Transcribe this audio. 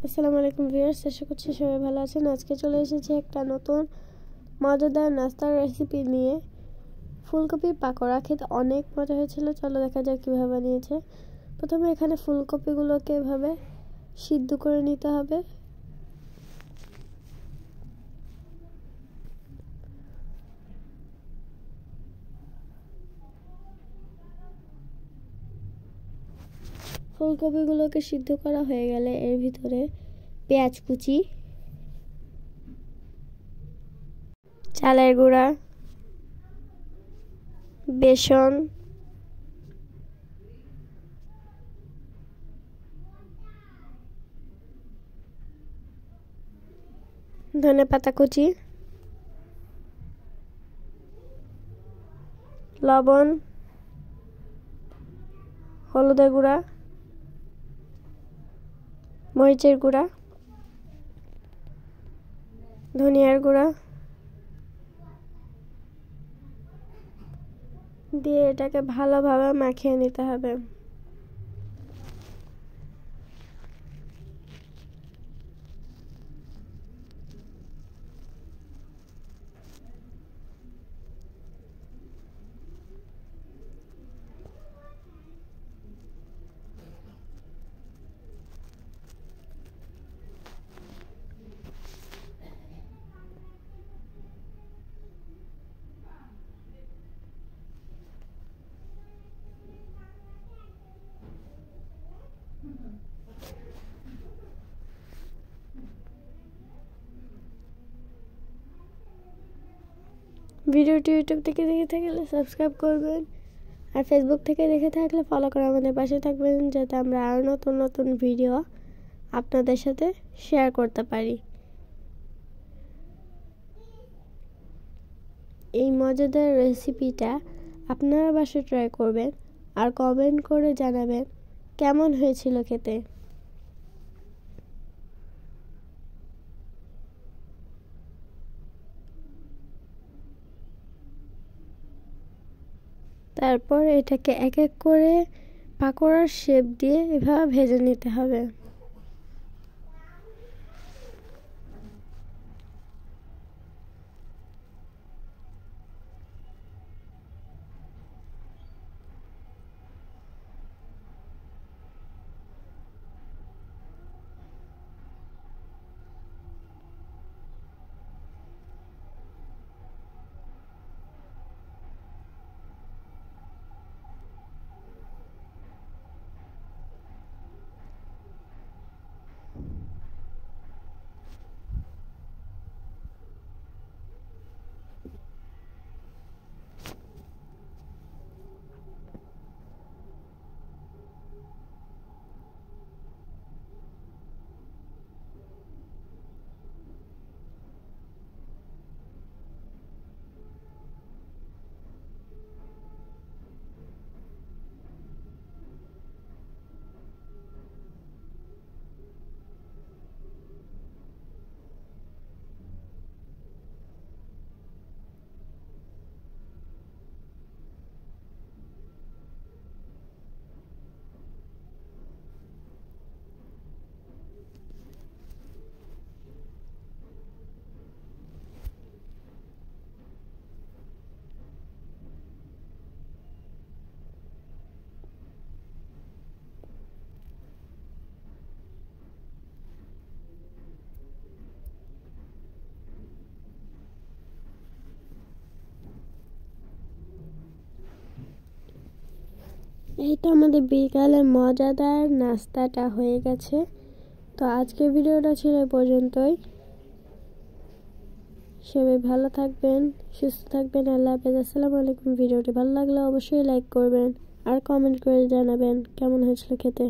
আসসালামু আলাইকুম ভিউয়ার্স, আশা করছি সবাই ভালো আছেন। আজকে চলে এসেছি একটা নতুন মজাদার নাস্তার রেসিপি নিয়ে। ফুলকপির পাকোড়া খেতে অনেক মজা হয়েছিল। চলো দেখা যাক কীভাবে বানিয়েছে। প্রথমে এখানে ফুলকপিগুলোকে এভাবে সিদ্ধ করে নিতে হবে। ফুলকপিগুলোকে সিদ্ধ করা হয়ে গেলে এর ভিতরে পেঁয়াজ কুচি, চালের গুঁড়া, বেসন, ধনেপাতা কুচি, লবণ, হলুদের গুঁড়া, মরিচের গুঁড়া, ধনিয়ার গুঁড়া দিয়ে এটাকে ভালোভাবে মাখিয়ে নিতে হবে। ভিডিওটি ইউটিউব থেকে দেখে থাকলে সাবস্ক্রাইব করবেন, আর ফেসবুক থেকে দেখে থাকলে ফলো করে আমাদের পাশে থাকবেন, যাতে আমরা আরও নতুন নতুন ভিডিও আপনাদের সাথে শেয়ার করতে পারি। এই মজাদার রেসিপিটা আপনারা বাসায় ট্রাই করবেন আর কমেন্ট করে জানাবেন কেমন হয়েছিল খেতে। তারপর এটাকে এক এক করে পাকোড়ার শেপ দিয়ে এভাবে ভেজে নিতে হবে। এই তো আমাদের বিকালে মজাদার নাস্তাটা হয়ে গেছে। তো আজকের ভিডিওটা ছিল এই পর্যন্তই। সবাই ভালো থাকবেন, সুস্থ থাকবেন। আল্লাহ হাফেজ। আসসালামু আলাইকুম। ভিডিওটি ভালো লাগলে অবশ্যই লাইক করবেন আর কমেন্ট করে জানাবেন কেমন হয়েছিল খেতে।